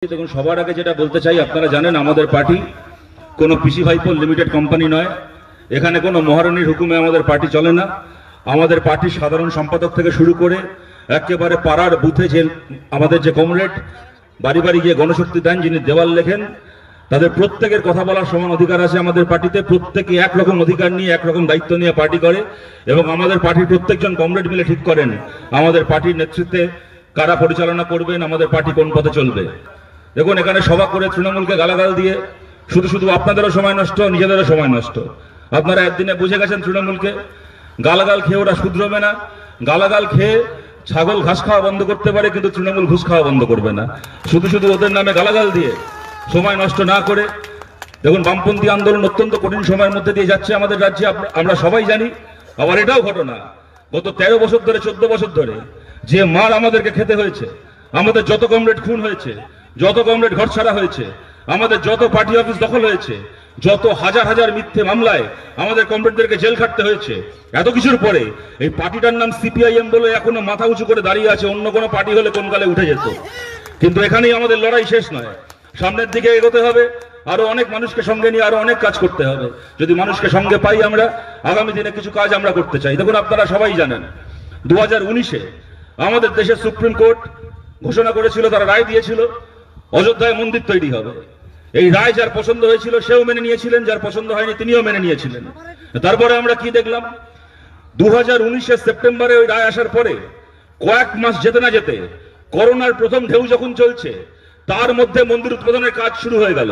দেখুন, সবার আগে যেটা বলতে চাই, আপনারা জানেন আমাদের পার্টি কোনো পিসি ভাইপো লিমিটেড কোম্পানি নয়। এখানে কোনো মহারানীর হুকুমে আমাদের পার্টি চলে না। আমাদের পার্টির সাধারণ সম্পাদক থেকে শুরু করে একেবারে পাড়ার বুথে যে আমাদের যে কমরেড বাড়ি বাড়ি গিয়ে গণশক্তি দেন, যিনি দেওয়াল লেখেন, তাদের প্রত্যেকের কথা বলার সমান অধিকার আছে আমাদের পার্টিতে। প্রত্যেকে একরকম অধিকার নিয়ে একরকম দায়িত্ব নিয়ে পার্টি করে এবং আমাদের পার্টির প্রত্যেকজন কমরেড মিলে ঠিক করেন আমাদের পার্টির নেতৃত্বে কারা পরিচালনা করবেন, আমাদের পার্টি কোন পথে চলবে। দেখুন, এখানে সভা করে তৃণমূলকে গালাগাল দিয়ে শুধু শুধু আপনাদেরও সময় নষ্ট, নিজেদেরও সময় নষ্ট। আপনারা একদিনে বুঝে গেছেন তৃণমূলকে গালাগাল খেয়ে ওরা শুধরবে না। গালাগাল খেয়ে ছাগল ঘাস খাওয়া বন্ধ করতে পারে, কিন্তু তৃণমূল ঘুষ খাওয়া বন্ধ করবে না। শুধু শুধু ওদের নামে গালাগাল দিয়ে সময় নষ্ট না করে, দেখুন বামপন্থী আন্দোলন অত্যন্ত কঠিন সময়ের মধ্যে দিয়ে যাচ্ছে আমাদের রাজ্যে, আমরা সবাই জানি। আবার এটাও ঘটনা, গত 13 বছর ধরে 14 বছর ধরে যে মার আমাদেরকে খেতে হয়েছে, আমাদের যত কমরেড খুন হয়েছে, যত কমরেড ঘর ছাড়া হয়েছে, আমাদের যত পার্টি অফিস দখল হয়েছে, যত হাজার হাজার মিথ্যে মামলায় আমাদের কমরেডদেরকে জেল খাটতে হয়েছে, এত কিছুর পরে এই পার্টিটার নাম সিপিআইএম বলে এখনো মাথা উঁচু করে দাঁড়িয়ে আছে। অন্য কোনো পার্টি হলে কোন কালে উঠে যেত। কিন্তু এখানেই আমাদের লড়াই শেষ নয়, সামনের দিকে এগোতে হবে। আরো অনেক মানুষকে সঙ্গে নিয়ে আরো অনেক কাজ করতে হবে। যদি মানুষকে সঙ্গে পাই আমরা, আগামী দিনে কিছু কাজ আমরা করতে চাই। দেখুন, আপনারা সবাই জানেন 2019-এ আমাদের দেশের সুপ্রিম কোর্ট ঘোষণা করেছিল, তারা রায় দিয়েছিল অযোধ্যায় মন্দির তৈরি হবে। এই রায় যার পছন্দ হয়েছিল সেও মেনে নিয়েছিলেন, যার পছন্দ হয়নি তিনিও মেনে নিয়েছিলেন। তারপরে আমরা কি দেখলাম, 2019-এর সেপ্টেম্বরে ওই রায় আসার পরে কয়েক মাস যেতে না যেতে করোনার প্রথম ঢেউ যখন চলছে, তার মধ্যে মন্দির উদ্বোধনের কাজ শুরু হয়ে গেল।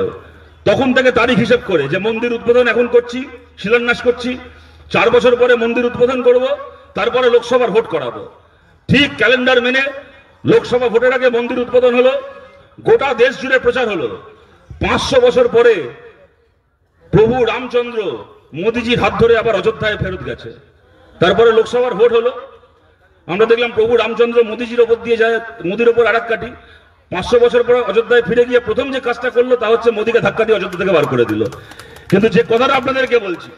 তখন থেকে তারিখ হিসেব করে যে মন্দির উদ্বোধন এখন করছি, শিলান্যাস করছি, 4 বছর পরে মন্দির উদ্বোধন করব, তারপরে লোকসভার ভোট করাবো। ঠিক ক্যালেন্ডার মেনে লোকসভা ভোটের আগে মন্দির উদ্বোধন হলো, গোটা দেশ জুড়ে প্রচার হলো। 500 বছর পরে প্রভু রামচন্দ্র মোদিজির হাত ধরে আবার অযোধ্যায় ফেরত গেছে। তারপরে লোকসভার ভোট হলো, আমরা দেখলাম প্রভু রামচন্দ্র মোদিজির ওপর দিয়ে যায়, মোদির ওপর আরেক কাঠি। 500 বছর পরে অযোধ্যায় ফিরে গিয়ে প্রথম যে কাজটা করলো তা হচ্ছে মোদিকে ধাক্কা দিয়ে অযোধ্যা থেকে বার করে দিল। কিন্তু যে কথাটা আপনাদেরকে বলছি,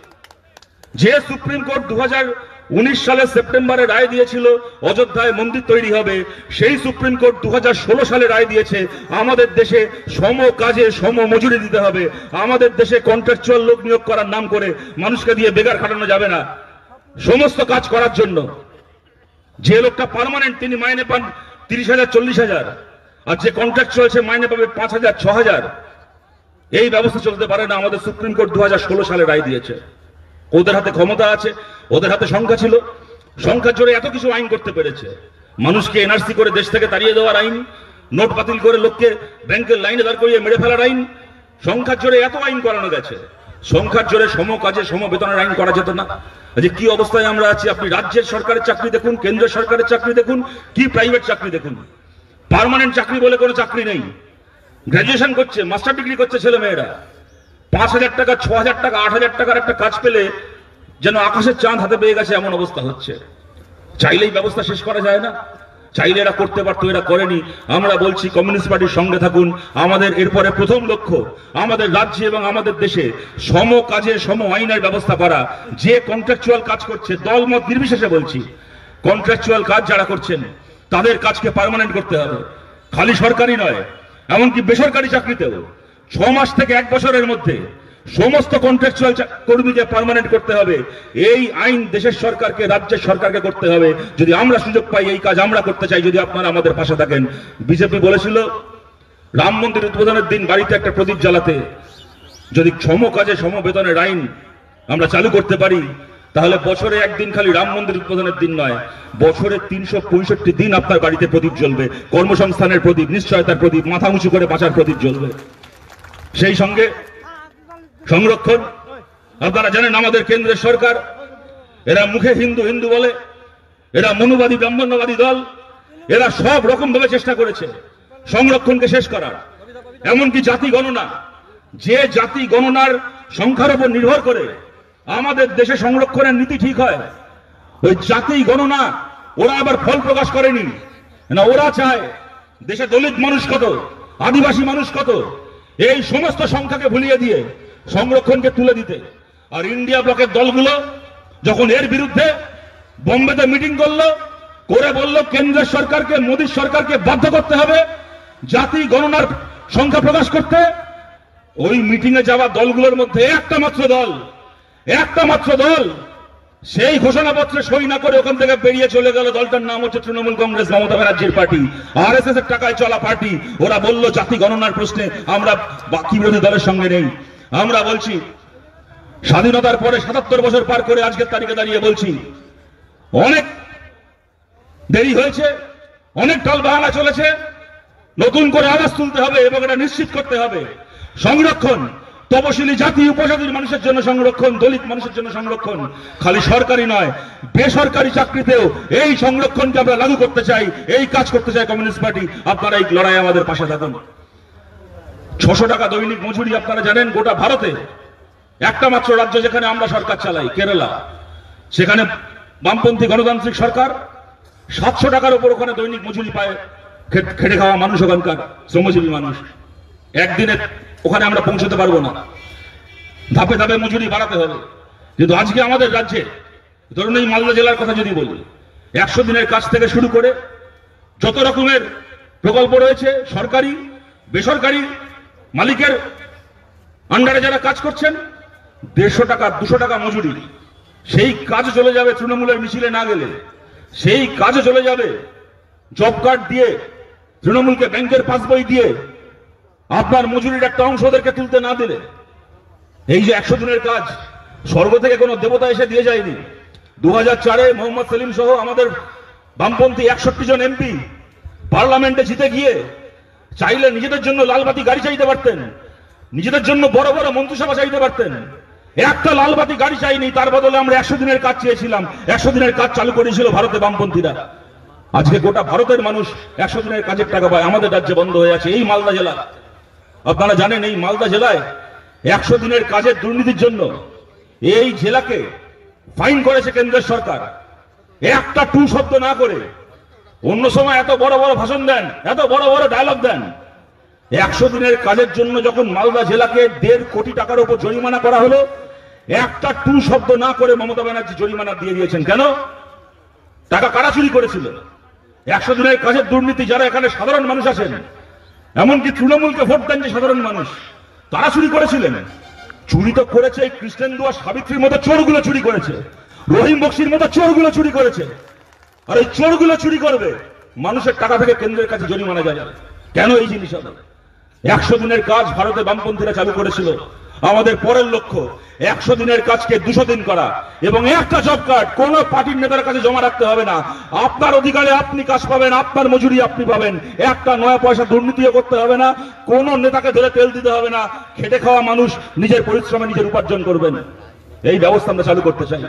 যে সুপ্রিম কোর্ট 2019 সালের সেপ্টেম্বরে রায় দিয়েছিল অযোধ্যায় মন্দির তৈরি হবে, সেই সুপ্রিম কোর্ট 2016 সালে রায় দিয়েছে আমাদের দেশে সম কাজে সম মজুরি দিতে হবে। আমাদের দেশে কন্ট্রাকচুয়াল লোক নিয়োগ করার নাম করে মানুষকে দিয়ে বেকার খাটানো যাবে না। সমস্ত কাজ করার জন্য যে লোকটা পার্মানেন্ট তিনি মাইনে পান 30,000 40,000, আর যে কন্ট্রাকচুয়াল সে মাইনে পাবে 5,000 6,000। এই ব্যবস্থা চলতে পারে না। আমাদের সুপ্রিম কোর্ট 2016 সালে রায় দিয়েছে। ওদের হাতে ক্ষমতা আছে, ওদের হাতে সংখ্যা ছিল, সংখ্যার জোরে এত কিছু আইন করতে পেরেছে। মানুষকে এনআরসি করে দেশ থেকে তাড়িয়ে দেওয়ার আইন, নোট বাতিল করে লোককে ব্যাংকের লাইনে দাঁড় করিয়ে মেরে ফেলার আইন, সংখ্যার জোরে এত আইন করানো গেছে। সংখ্যার জোরে সম কাজে সম বেতনের আইন করা যেত না? যে কি অবস্থায় আমরা আছি, আপনি রাজ্যের সরকারের চাকরি দেখুন, কেন্দ্রের সরকারের চাকরি দেখুন, কি প্রাইভেট চাকরি দেখুন, পার্মানেন্ট চাকরি বলে কোনো চাকরি নেই। গ্রাজুয়েশন করছে, মাস্টার ডিগ্রি করছে ছেলে মেয়েরা, 5,000 টাকা 6,000 টাকা 8,000 টাকার একটা কাজ পেলে যেন আকাশের চাঁদ হাতে পেয়ে গেছে এমন অবস্থা হচ্ছে। চাইলেই ব্যবস্থা শেষ করা যায় না? চাইলে এরা করতে পারতো, এরা করেনি। আমরা বলছি কমিউনিস্ট পার্টির সঙ্গে থাকুন। আমাদের এরপরে প্রথম লক্ষ্য আমাদের রাজ্যে এবং আমাদের দেশে সম কাজে সম আইনের ব্যবস্থা করা। যে কন্ট্রাকচুয়াল কাজ করছে, দলমত নির্বিশেষে বলছি, কন্ট্রাকচুয়াল কাজ যারা করছেন তাদের কাজকে পার্মানেন্ট করতে হবে। খালি সরকারি নয়, এমনকি বেসরকারি চাকরিতেও 6 মাস থেকে 1 বছরের মধ্যে সমস্ত কন্ট্রাকচুয়াল কর্মীকে পার্মানেন্ট করতে হবে। এই আইন দেশের সরকারকে, রাজ্যের সরকারকে করতে হবে। যদি আমরা সুযোগ পাই এই কাজ আমরা করতে চাই, যদি আপনারা আমাদের পাশে থাকেন। বিজেপি বলেছিল রাম মন্দির উদ্বোধনের দিন বাড়িতে একটা প্রদীপ জ্বালাতে। যদি সম কাজে সম বেতনের আইন আমরা চালু করতে পারি, তাহলে বছরে একদিন খালি রাম মন্দির উদ্বোধনের দিন নয়, বছরে 365 দিন আপনার বাড়িতে প্রদীপ জ্বলবে। কর্মসংস্থানের প্রদীপ, নিশ্চয়তার প্রদীপ, মাথা উঁচু করে বাঁচার প্রদীপ জ্বলবে। সেই সঙ্গে সংরক্ষণ, আপনারা জানেন আমাদের কেন্দ্রের সরকার, এরা মুখে হিন্দু হিন্দু বলে, এরা মনুবাদী ব্রাহ্মণ্যবাদী দল, এরা সব রকম ভাবে চেষ্টা করেছে সংরক্ষণকে শেষ করার। এমনকি জাতি গণনা, যে জাতি গণনার সংখ্যার উপর নির্ভর করে আমাদের দেশে সংরক্ষণের নীতি ঠিক হয়, ওই জাতি গণনা ওরা আবার ফল প্রকাশ করেনি না। ওরা চায় দেশে দলিত মানুষ কত, আদিবাসী মানুষ কত, এই সমস্ত সংখ্যাকে ভুলিয়ে দিয়ে সংরক্ষণকে তুলে দিতে। আর ইন্ডিয়া ব্লকের দলগুলো যখন এর বিরুদ্ধে বোম্বেতে মিটিং করলো, করে বলল কেন্দ্রের সরকারকে, মোদী সরকারকে বাধ্য করতে হবে জাতি গণনার সংখ্যা প্রকাশ করতে। ওই মিটিং এ যাওয়া দলগুলোর মধ্যে একটা মাত্র দল সেই ঘোষণাপত্রে সই না করে ওখান থেকে বেরিয়ে চলে গেল। দলটার নাম হচ্ছে তৃণমূল কংগ্রেস, মমতা ব্যানার্জির পার্টি, আরএসএস এর টাকায় চলা পার্টি। ওরা বলল জাতি গণনার প্রশ্নে আমরা বাকি বিরোধী দলের সঙ্গে নেই। আমরা বলছি স্বাধীনতার পরে ৭৭ বছর পার করে আজকের তারিখে দাঁড়িয়ে বলছি অনেক দেরি হয়েছে, অনেক টালবাহানা চলেছে। নতুন করে আওয়াজ তুলতে হবে এবং এটা নিশ্চিত করতে হবে সংরক্ষণ তপশিলি জাতি উপজাতির মানুষের জন্য সংরক্ষণ, দলিত মানুষের জন্য সংরক্ষণ, খালি সরকারি নয় বেসরকারি চাকরিতেও এই সংরক্ষণকে আমরা লাগু করতে চাই। এই কাজ করতে চাই কমিউনিস্ট পার্টি। আপনারা এই লড়াই আমাদের পাশে থাকুন। ৬০০ টাকা দৈনিক মজুরি আপনারা জানেন গোটা ভারতে একটা মাত্র রাজ্য যেখানে আমরা সরকার চালাই, কেরালা, সেখানে বামপন্থী গণতান্ত্রিক সরকার ৭০০ টাকার উপর ওখানে দৈনিক মজুরি পায় খেটে খাওয়া মানুষ, ওখানকার শ্রমজীবী মানুষ। একদিনে ওখানে আমরা পৌঁছতে পারবো না, ধাপে ধাপে মজুরি বাড়াতে হবে। কিন্তু আজকে আমাদের রাজ্যে ধরুন এই মালদা জেলার কথা যদি বলি, ১০০ দিনের কাজ থেকে শুরু করে যত রকমের প্রকল্প রয়েছে, সরকারি বেসরকারি মালিকের আন্ডারে যারা কাজ করছেন, ১৫০ টাকা ২০০ টাকা মজুরি। সেই কাজ চলে যাবে তৃণমূলের মিছিলে না গেলে, সেই কাজে চলে যাবে জব কার্ড দিয়ে, তৃণমূলকে ব্যাংকের পাসবই দিয়ে আপনার মজুরির একটা অংশ ওদেরকে তুলতে না দিলে। এই যে ১০০ দিনের কাজ স্বর্গ থেকে কোনো দেবতা এসে দিয়ে যায়নি। ২০০৪-এ মোহাম্মদ সেলিম সহ আমাদের বামপন্থী ৬১ জন এমপি পার্লামেন্টে জিতে গিয়ে চাইলে নিজেদের জন্য লালবাতি গাড়ি চাইতে পারতেন, নিজেদের জন্য বড় বড় মন্ত্রিসভা চাইতে পারতেন। একটা লালবাতি গাড়ি চাইনি, তার বদলে আমরা ১০০ দিনের কাজ চেয়েছিলাম। ১০০ দিনের কাজ চালু করেছিল ভারতে বামপন্থীরা। আজকে গোটা ভারতের মানুষ ১০০ দিনের কাজের টাকা পায়, আমাদের রাজ্যে বন্ধ হয়ে আছে। এই মালদা জেলা, আপনারা জানেন এই মালদা জেলায় ১০০ দিনের কাজের দুর্নীতির জন্য এই জেলাকে ফাইন করেছে কেন্দ্রের সরকার। একটা টু শব্দ না করে, অন্য সময় এত বড় বড় ভাষণ দেন, এত বড় বড় ডায়লগ দেন, ১০০ দিনের কাজের জন্য যখন মালদা জেলাকে ১.৫ কোটি টাকার উপর জরিমানা করা হলো, একটা টু শব্দ না করে মমতা ব্যানার্জি জরিমানা দিয়ে দিয়েছেন। কেন? টাকা কারা চুরি করেছিল? ১০০ দিনের কাজের দুর্নীতি যারা এখানে সাধারণ মানুষ আছেন, এমনকি তৃণমূলকে ভোট দেন যে সাধারণ মানুষ, তারা চুরি করেছিলেন। চুরি তো করেছে এই কৃষ্ণেন্দু আর সাবিত্রীর মতো চোরগুলো চুরি করেছে, রহিম বক্সির মতো চোরগুলো চুরি করেছে। আর এই চোরগুলো চুরি করবে, মানুষের টাকা থেকে কেন্দ্রের কাছে জরিমানা যায়। কেন এই জিনিস হবে? ১০০ দিনের কাজ ভারতে বামপন্থীরা চালু করেছিল। আমাদের পরের লক্ষ্য ১০০ দিনের কাজকে ২০০ দিন করা, এবং একটা জব কার্ড কোন পার্টির নেতার কাছে জমা রাখতে হবে না। আপনার অধিকারে আপনি কাজ পাবেন, আপনার মজুরি আপনি পাবেন। একটা নয়া পয়সা দুর্নীতিও করতে হবে না, কোন নেতাকে ধরে তেল দিতে হবে না। খেটে খাওয়া মানুষ নিজের পরিশ্রমে নিজের উপার্জন করবেন। এই ব্যবস্থা আমরা চালু করতে চাই।